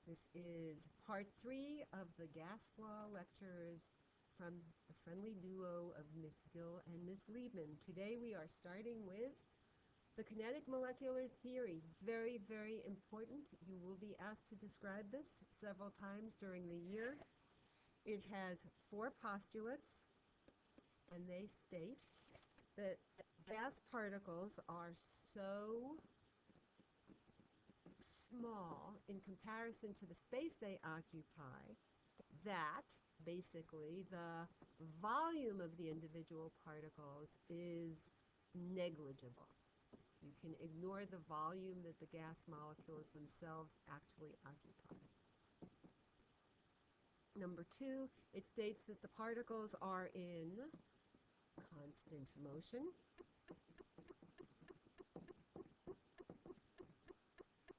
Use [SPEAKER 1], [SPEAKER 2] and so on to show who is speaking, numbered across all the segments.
[SPEAKER 1] This is part 3 of the gas law lectures from the friendly duo of Miss Gill and Miss Liebman. Today we are starting with the kinetic molecular theory. Very, very important. You will be asked to describe this several times during the year. It has 4 postulates, and they state that gas particles are so small in comparison to the space they occupy that basically the volume of the individual particles is negligible. You can ignore the volume that the gas molecules themselves actually occupy. Number 2, it states that the particles are in constant motion.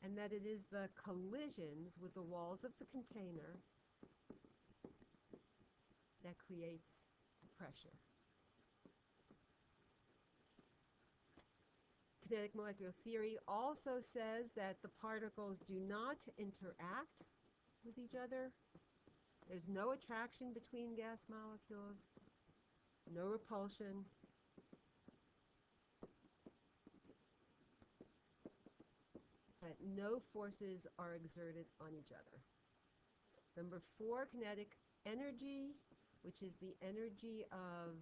[SPEAKER 1] And that it is the collisions with the walls of the container that creates pressure. Kinetic molecular theory also says that the particles do not interact with each other. There's no attraction between gas molecules, no repulsion. That no forces are exerted on each other. Number 4, kinetic energy, which is the energy of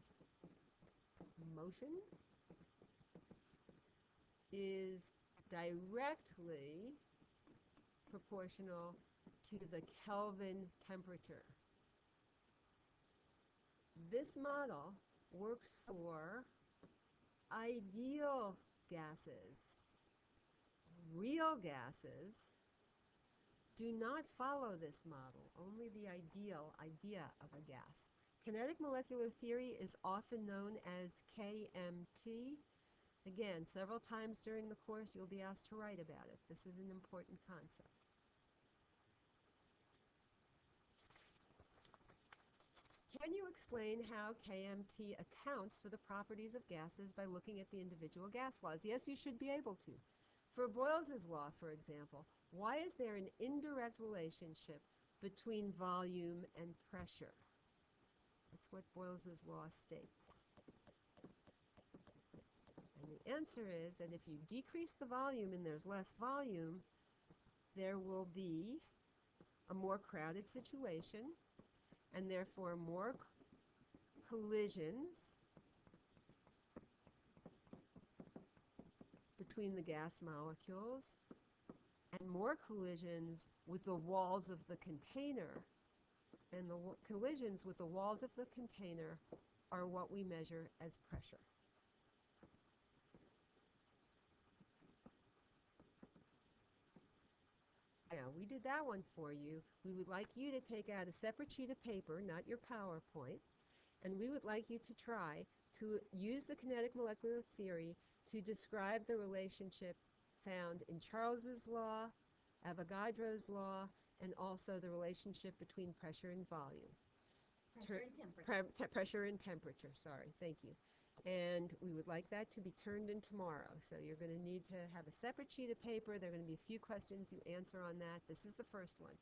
[SPEAKER 1] motion, is directly proportional to the Kelvin temperature. This model works for ideal gases. Real gases do not follow this model, only the ideal idea of a gas. Kinetic molecular theory is often known as KMT. Again, several times during the course you'll be asked to write about it. This is an important concept. Can you explain how KMT accounts for the properties of gases by looking at the individual gas laws? Yes, you should be able to. For Boyle's law, for example, why is there an indirect relationship between volume and pressure? That's what Boyle's law states. And the answer is that if you decrease the volume and there's less volume, there will be a more crowded situation, and therefore more collisions between the gas molecules and more collisions with the walls of the container. And the collisions with the walls of the container are what we measure as pressure. Now, we did that one for you. We would like you to take out a separate sheet of paper, not your PowerPoint, and we would like you to try to use the kinetic molecular theory to describe the relationship found in Charles's law, Avogadro's law, and also the relationship between pressure and volume. Pressure and temperature, sorry, thank you. And we would like that to be turned in tomorrow. So you're going to need to have a separate sheet of paper. There are going to be a few questions you answer on that. This is the first one.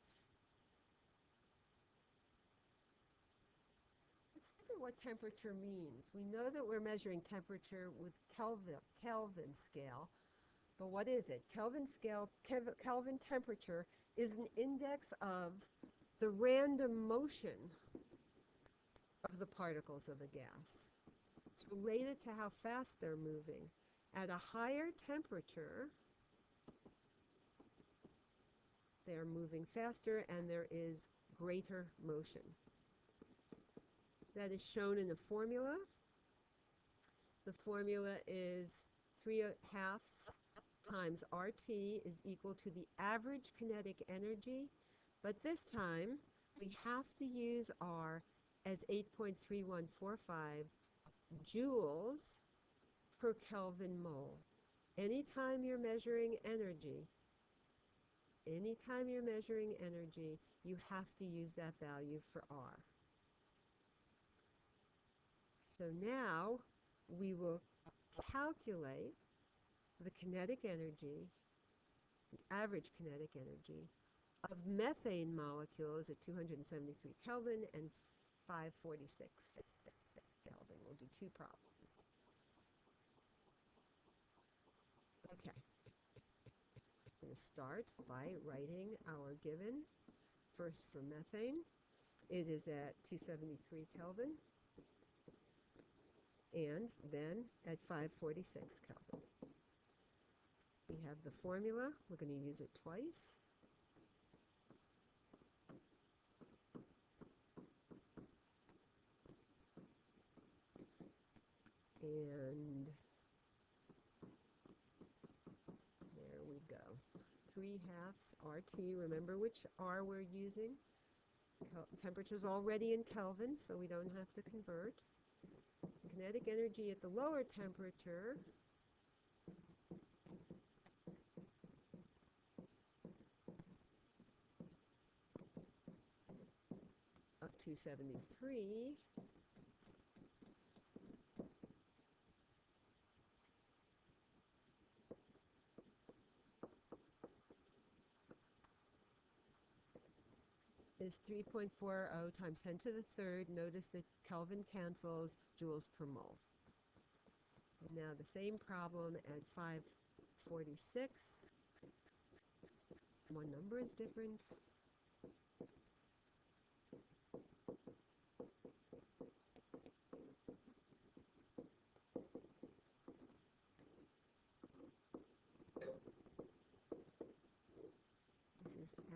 [SPEAKER 1] What temperature means. We know that we're measuring temperature with Kelvin scale, but what is it? Kelvin temperature is an index of the random motion of the particles of the gas. It's related to how fast they're moving. At a higher temperature, they're moving faster and there is greater motion. That is shown in the formula. The formula is 3/2 times RT is equal to the average kinetic energy, but this time we have to use R as 8.3145 joules per Kelvin mole. Anytime you're measuring energy, you have to use that value for R. So now we will calculate the kinetic energy, the average kinetic energy of methane molecules at 273 Kelvin and 546 Kelvin. We'll do two problems. Okay. I'm going to start by writing our given. First for methane, it is at 273 Kelvin, and then at 546 Kelvin. We have the formula. We're going to use it twice. And there we go. 3/2 RT. Remember which R we're using. Temperature's already in Kelvin, so we don't have to convert. Kinetic energy at the lower temperature of 273 is 3.40 times 10 to the third. Notice that Kelvin cancels, joules per mole. And now the same problem at 546. One number is different.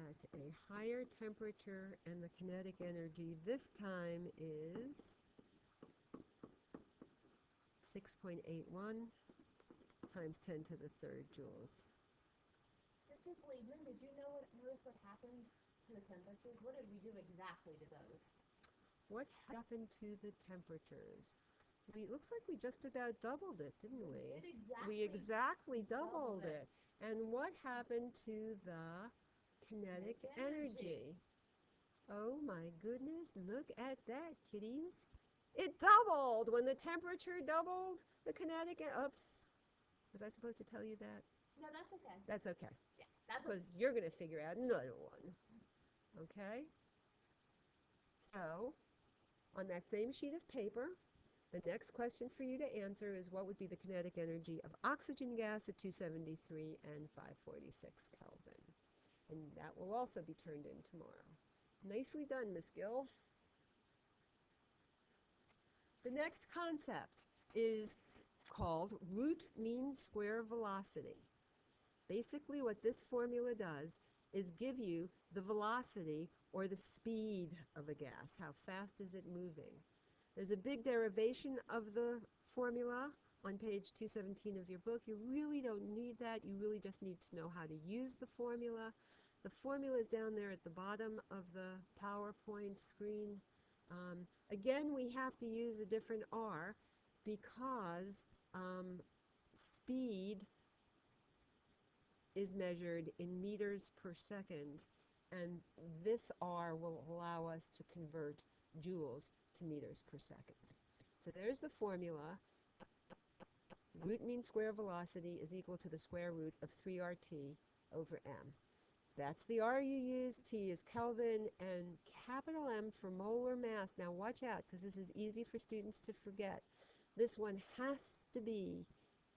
[SPEAKER 1] At a higher temperature, and the kinetic energy this time is 6.81 times 10 to the third joules.
[SPEAKER 2] Mrs. Liebman, did you notice what happened to the temperatures? What did we do exactly to those?
[SPEAKER 1] What happened to the temperatures? It looks like we just about doubled it, didn't we? We exactly doubled it. And what happened to the kinetic energy? Oh my goodness, look at that, kiddies. It doubled. When the temperature doubled, the kinetic, oops. Was I supposed to tell you that?
[SPEAKER 2] No, that's okay.
[SPEAKER 1] That's okay.
[SPEAKER 2] Yes, that's
[SPEAKER 1] because you're going to figure out another one. Okay? So, on that same sheet of paper, the next question for you to answer is what would be the kinetic energy of oxygen gas at 273 and 546 Kelvin? And that will also be turned in tomorrow. Nicely done, Miss Gill. The next concept is called root mean square velocity. Basically, what this formula does is give you the velocity or the speed of a gas. How fast is it moving? There's a big derivation of the formula on page 217 of your book. You really don't need that. You really just need to know how to use the formula. The formula is down there at the bottom of the PowerPoint screen. Again, we have to use a different R because speed is measured in meters per second, and this R will allow us to convert joules to meters per second. So there's the formula. Root mean square velocity is equal to the square root of 3RT over m. That's the R you use. T is Kelvin, and capital M for molar mass. Now watch out, because this is easy for students to forget. This one has to be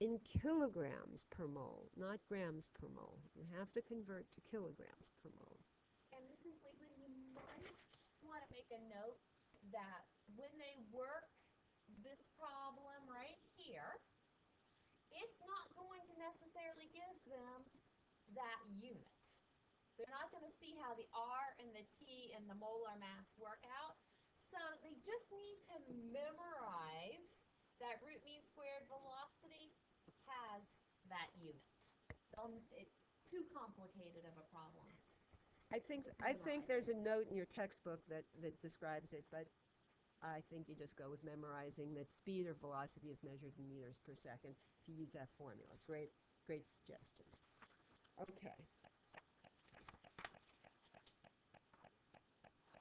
[SPEAKER 1] in kilograms per mole, not grams per mole. You have to convert to kilograms per mole.
[SPEAKER 2] And Mrs. Liebman, you might want to make a note that when they work this problem right here, it's not going to necessarily give them that unit. They're not going to see how the R and the T and the molar mass work out. So they just need to memorize that root mean squared velocity has that unit. It's too complicated of a problem.
[SPEAKER 1] I think there's a note in your textbook that describes it, but I think you just go with memorizing that speed or velocity is measured in meters per second if you use that formula. Great suggestion. Okay.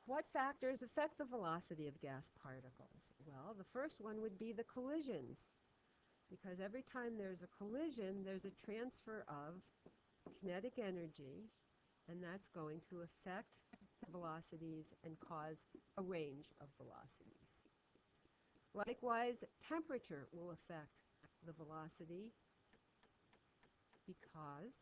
[SPEAKER 1] What factors affect the velocity of gas particles? Well, the first one would be the collisions, because every time there's a collision, there's a transfer of kinetic energy and that's going to affect the velocities and cause a range of velocities. Likewise, temperature will affect the velocity because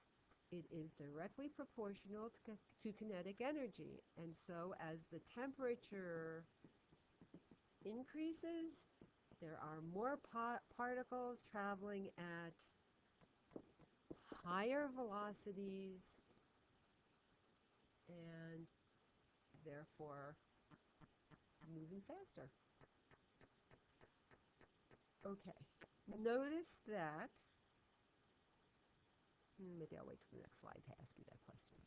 [SPEAKER 1] it is directly proportional to kinetic energy. And so as the temperature increases, there are more particles traveling at higher velocities and therefore moving faster. Okay, notice that, maybe I'll wait till the next slide to ask you that question.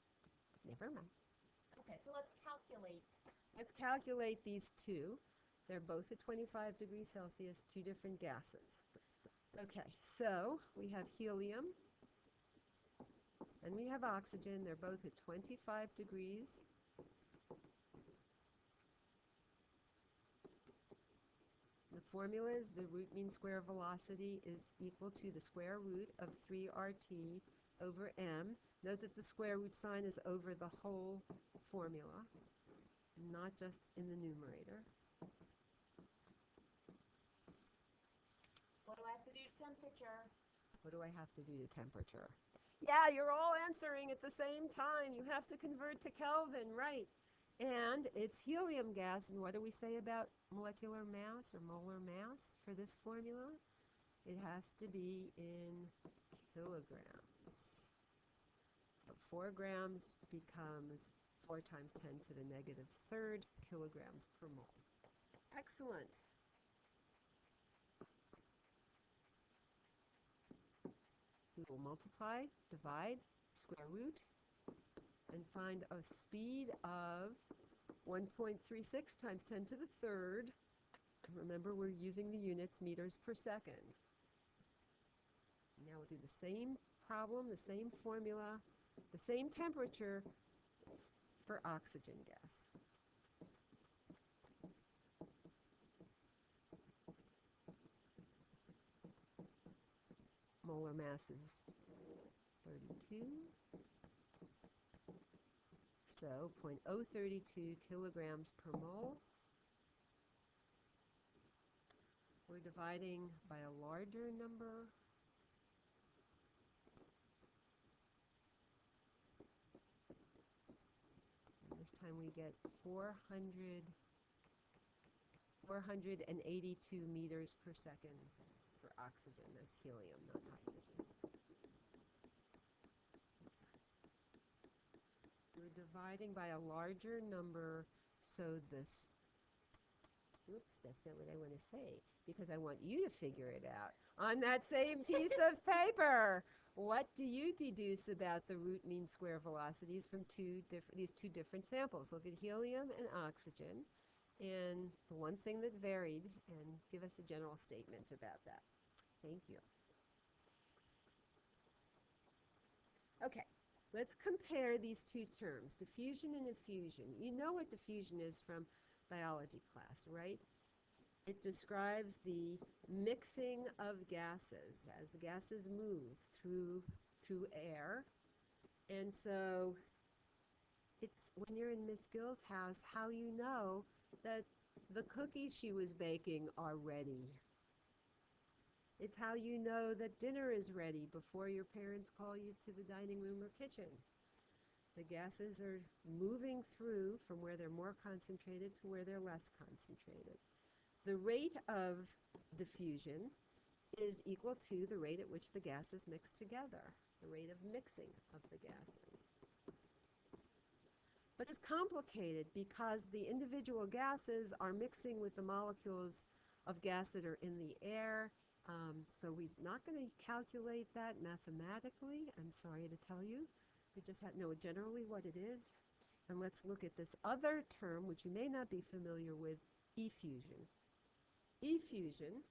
[SPEAKER 1] Never mind.
[SPEAKER 2] Okay, so let's calculate.
[SPEAKER 1] Let's calculate these two. They're both at 25 degrees Celsius, two different gases. Okay, so we have helium and we have oxygen. They're both at 25 degrees. The formula is the root mean square velocity is equal to the square root of 3RT over m. Note that the square root sign is over the whole formula, not just in the numerator.
[SPEAKER 2] What do I have to do to temperature?
[SPEAKER 1] What do I have to do to temperature? Yeah, you're all answering at the same time. You have to convert to Kelvin, right? And it's helium gas, and what do we say about molecular mass or molar mass for this formula? It has to be in kilograms. So 4 grams becomes 4 times 10 to the negative third kilograms per mole. Excellent. We will multiply, divide, square root, and find a speed of 1.36 times 10 to the third. Remember, we're using the units meters per second. Now we'll do the same problem, the same formula, the same temperature for oxygen gas. Molar mass is 32. So 0.032 kilograms per mole. We're dividing by a larger number. And this time we get 482 meters per second for oxygen. That's helium, not hydrogen. We're dividing by a larger number, so this, oops, that's not what I want to say, because I want you to figure it out. On that same piece of paper, what do you deduce about the root mean square velocities from these two different samples? Look at helium and oxygen, and the one thing that varied, and give us a general statement about that. Thank you. Okay. Let's compare these two terms, diffusion and effusion. You know what diffusion is from biology class, right? It describes the mixing of gases as the gases move through air. And so it's when you're in Miss Gill's house, how you know that the cookies she was baking are ready. It's how you know that dinner is ready before your parents call you to the dining room or kitchen. The gases are moving through from where they're more concentrated to where they're less concentrated. The rate of diffusion is equal to the rate at which the gases mix together, the rate of mixing of the gases. But it's complicated because the individual gases are mixing with the molecules of gas that are in the air. So we're not going to calculate that mathematically, I'm sorry to tell you. We just know generally what it is. And let's look at this other term, which you may not be familiar with, effusion. Effusion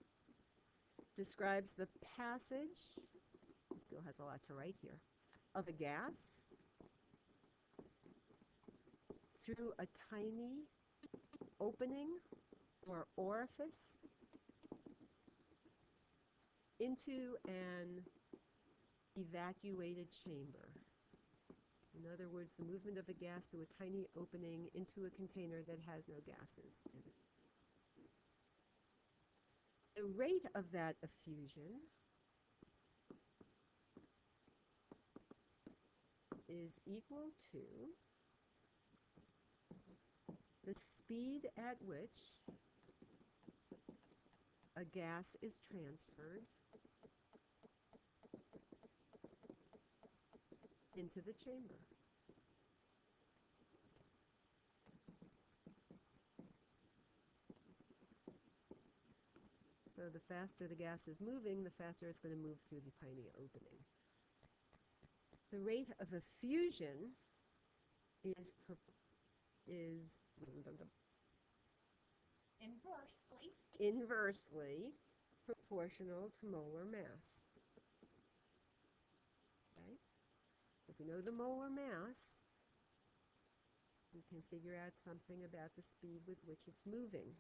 [SPEAKER 1] describes the passage, still has a lot to write here, of a gas through a tiny opening or orifice into an evacuated chamber. In other words, the movement of a gas through a tiny opening into a container that has no gases in it. The rate of that effusion is equal to the speed at which a gas is transferred into the chamber. So the faster the gas is moving, the faster it's going to move through the tiny opening. The rate of effusion is inversely proportional to molar mass. Okay? If we know the molar mass, we can figure out something about the speed with which it's moving.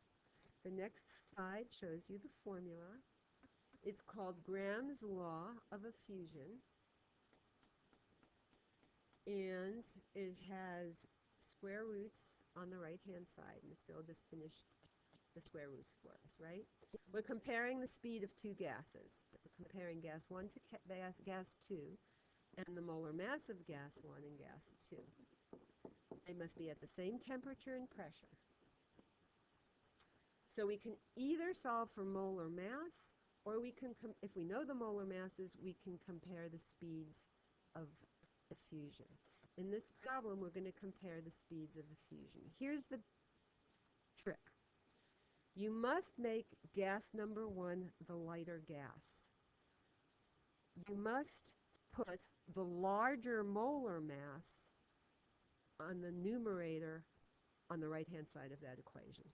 [SPEAKER 1] The next slide shows you the formula. It's called Graham's law of effusion, and it has square roots on the right-hand side. Ms. Bill just finished the square roots for us, right? We're comparing the speed of two gases. We're comparing gas 1 to gas 2, and the molar mass of gas 1 and gas 2. They must be at the same temperature and pressure. So we can either solve for molar mass, or we can, if we know the molar masses, we can compare the speeds of effusion. In this problem, we're going to compare the speeds of effusion. Here's the trick. You must make gas number 1 the lighter gas. You must put the larger molar mass on the numerator on the right-hand side of that equation.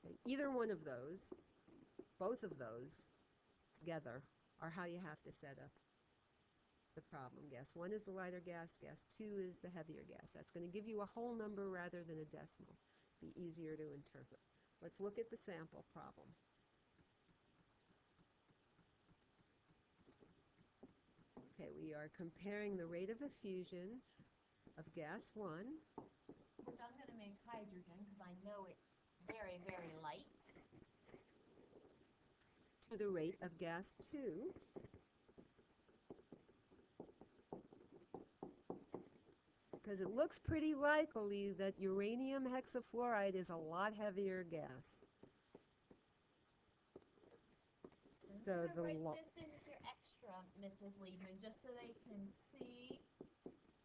[SPEAKER 1] Okay. Either one of those, both of those together, are how you have to set up the problem. Gas 1 is the lighter gas, gas 2 is the heavier gas. That's going to give you a whole number rather than a decimal. Be easier to interpret. Let's look at the sample problem. Okay, we are comparing the rate of effusion of gas 1,
[SPEAKER 2] which I'm going to make hydrogen because I know it's very, very light,
[SPEAKER 1] to the rate of gas 2, because it looks pretty likely that uranium hexafluoride is a lot heavier gas. So
[SPEAKER 2] I'm going to write this in here extra, Mrs. Liebman, just so they can see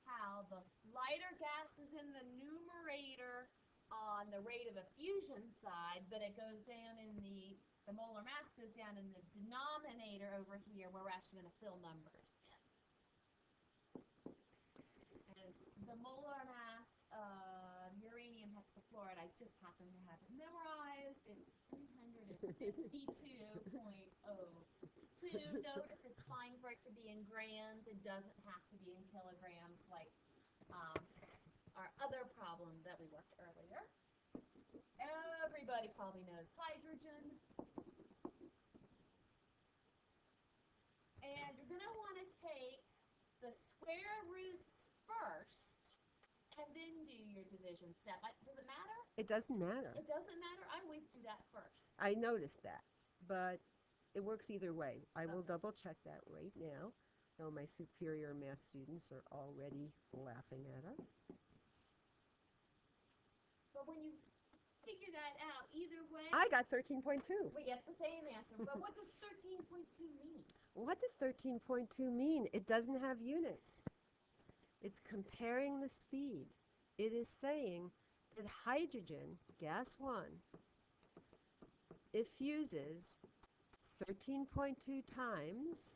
[SPEAKER 2] how the lighter gas is in the numerator on the rate of effusion side, but it goes down in the molar mass goes down in the denominator over here where we're actually going to fill numbers in. And the molar mass of uranium hexafluoride, I just happen to have it memorized. It's 352.02. Notice it's fine for it to be in grams. It doesn't have to be in kilograms like our other problem that we worked earlier. Everybody probably knows hydrogen. And you're going to want to take the square roots first and then do your division step. Does it matter?
[SPEAKER 1] It doesn't matter.
[SPEAKER 2] It doesn't matter? I always do that first.
[SPEAKER 1] I noticed that, but it works either way. I will double check that right now. No, my superior math students are already laughing at us.
[SPEAKER 2] But when you figure that out, either way,
[SPEAKER 1] I got 13.2.
[SPEAKER 2] we get the same answer. But what does 13.2 mean?
[SPEAKER 1] What does 13.2 mean? It doesn't have units. It's comparing the speed. It is saying that hydrogen, gas 1, effuses 13.2 times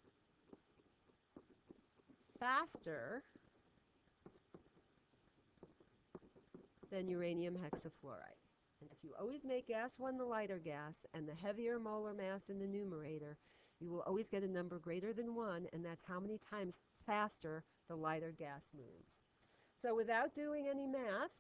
[SPEAKER 1] faster than uranium hexafluoride. And if you always make gas 1 the lighter gas and the heavier molar mass in the numerator, you will always get a number greater than 1, and that's how many times faster the lighter gas moves. So without doing any math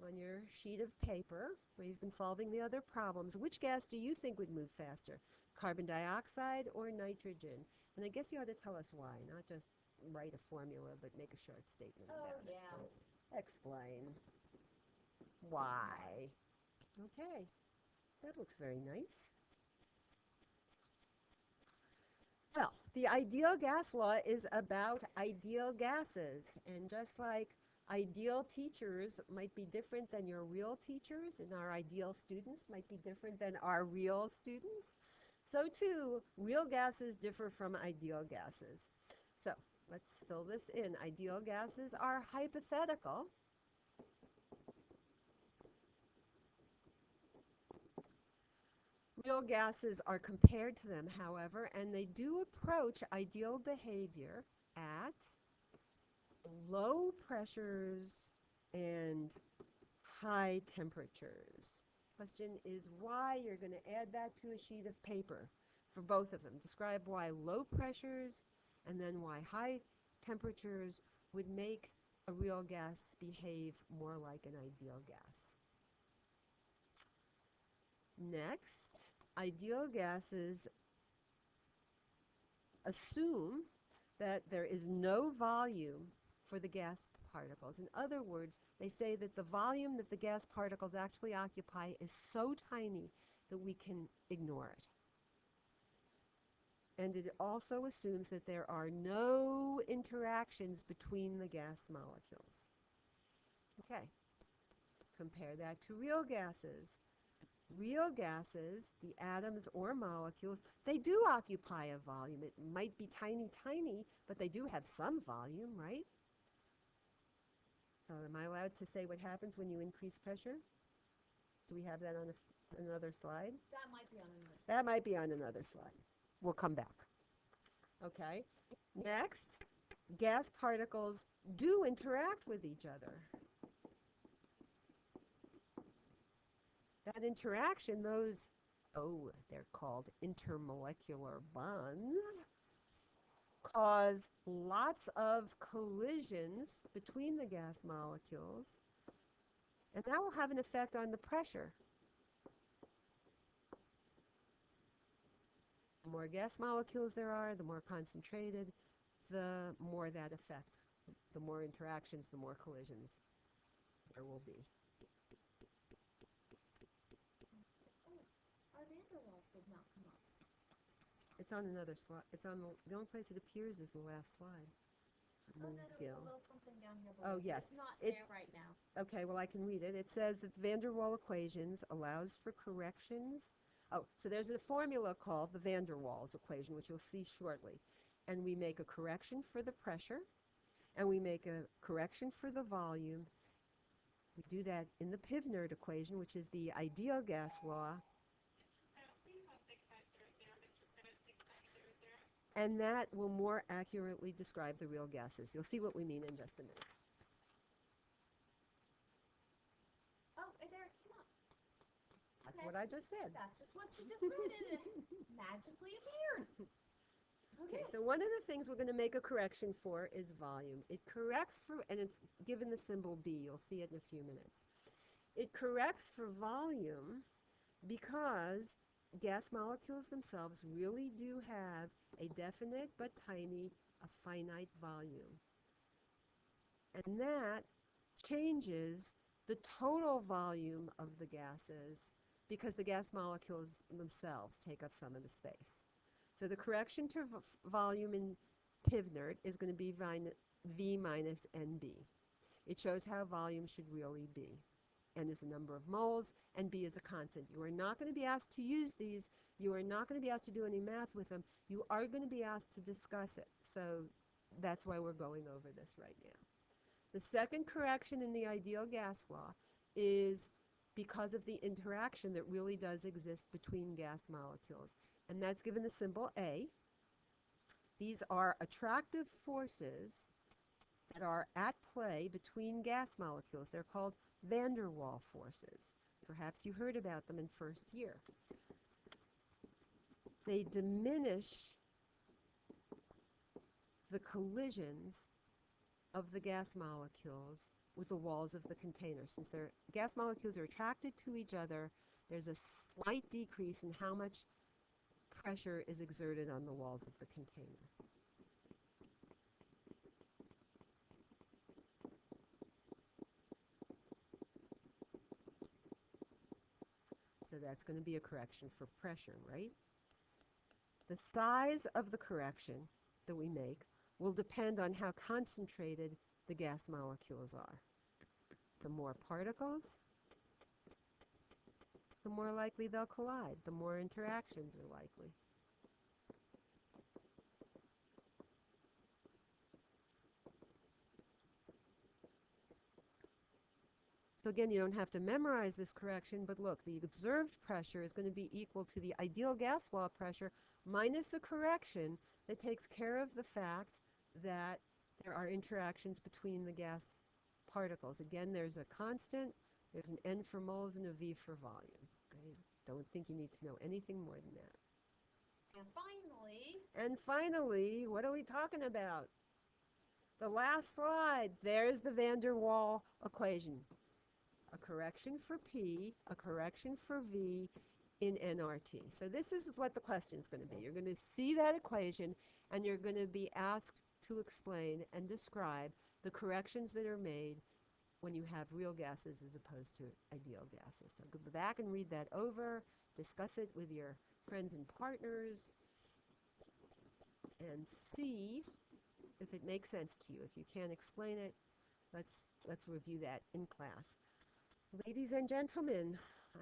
[SPEAKER 1] on your sheet of paper, where you've been solving the other problems, which gas do you think would move faster? Carbon dioxide or nitrogen? And I guess you ought to tell us why, not just write a formula, but make a short statement
[SPEAKER 2] Oh,
[SPEAKER 1] about it.
[SPEAKER 2] yeah.
[SPEAKER 1] Explain. Why? Okay, that looks very nice. Well, the ideal gas law is about ideal gases. And just like ideal teachers might be different than your real teachers, and our ideal students might be different than our real students, so too, real gases differ from ideal gases. So let's fill this in. Ideal gases are hypothetical. Real gases are compared to them, however, and they do approach ideal behavior at low pressures and high temperatures. Question is why. You're going to add that to a sheet of paper for both of them. Describe why low pressures and then why high temperatures would make a real gas behave more like an ideal gas. Next, ideal gases assume that there is no volume for the gas particles. In other words, they say that the volume that the gas particles actually occupy is so tiny that we can ignore it. And it also assumes that there are no interactions between the gas molecules. Okay, compare that to real gases. Real gases, the atoms or molecules, they do occupy a volume. It might be tiny, tiny, but they do have some volume, right? So am I allowed to say what happens when you increase pressure? Do we have that on another slide?
[SPEAKER 2] That might be on another slide.
[SPEAKER 1] That might be on another slide. We'll come back. Okay. Next, gas particles do interact with each other. That interaction, they're called intermolecular bonds, cause lots of collisions between the gas molecules, and that will have an effect on the pressure. The more gas molecules there are, the more concentrated, the more that effect. The more interactions, the more collisions there will be.
[SPEAKER 2] Our van der Waals did not come up.
[SPEAKER 1] It's on another slide. It's on the only place it appears is the last slide.
[SPEAKER 2] Oh,
[SPEAKER 1] Ms.
[SPEAKER 2] no, there
[SPEAKER 1] Gill.
[SPEAKER 2] was a little something down here below.
[SPEAKER 1] Oh, yes.
[SPEAKER 2] It's not there right now.
[SPEAKER 1] Okay, well, I can read it. It says that the van der Waal equations allows for corrections. Oh, so there's a formula called the van der Waals equation, which you'll see shortly. And we make a correction for the pressure, and we make a correction for the volume. We do that in the Pivnert equation, which is the ideal gas law. And that will more accurately describe the real gases. You'll see what we mean in just a minute.
[SPEAKER 2] Oh, there it came up.
[SPEAKER 1] That's
[SPEAKER 2] Okay.
[SPEAKER 1] what I just said.
[SPEAKER 2] That's just what you just read, and it magically appeared.
[SPEAKER 1] Okay, so one of the things we're going to make a correction for is volume. It corrects for, and it's given the symbol B. You'll see it in a few minutes. It corrects for volume because gas molecules themselves really do have a definite but tiny, a finite volume. And that changes the total volume of the gases because the gas molecules themselves take up some of the space. So the correction to volume in Pivnert is going to be V minus NB. It shows how volume should really be. N is the number of moles, and B is a constant. You are not going to be asked to use these. You are not going to be asked to do any math with them. You are going to be asked to discuss it. So that's why we're going over this right now. The second correction in the ideal gas law is because of the interaction that really does exist between gas molecules. And that's given the symbol A. These are attractive forces that are at play between gas molecules. They're called van der Waal forces. Perhaps you heard about them in first year. They diminish the collisions of the gas molecules with the walls of the container. Since their gas molecules are attracted to each other, there's a slight decrease in how much pressure is exerted on the walls of the container. So that's going to be a correction for pressure, right? The size of the correction that we make will depend on how concentrated the gas molecules are. The more particles, the more likely they'll collide, the more interactions are likely. So again, you don't have to memorize this correction, but look, the observed pressure is going to be equal to the ideal gas law pressure minus a correction that takes care of the fact that there are interactions between the gas particles. Again, there's a constant, there's an N for moles and a V for volume. Okay? Don't think you need to know anything more than that. And finally, what are we talking about? The last slide. There's the van der Waal equation. A correction for P, a correction for V in nRT. So this is what the question is going to be. You're going to see that equation, and you're going to be asked to explain and describe the corrections that are made when you have real gases as opposed to ideal gases. So go back and read that over, discuss it with your friends and partners, and see if it makes sense to you. If you can't explain it, let's review that in class. Ladies and gentlemen,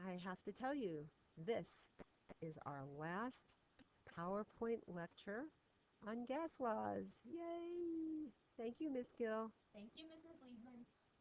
[SPEAKER 1] I have to tell you, this is our last PowerPoint lecture on gas laws. Yay! Thank you, Ms. Gill.
[SPEAKER 2] Thank you, Mrs.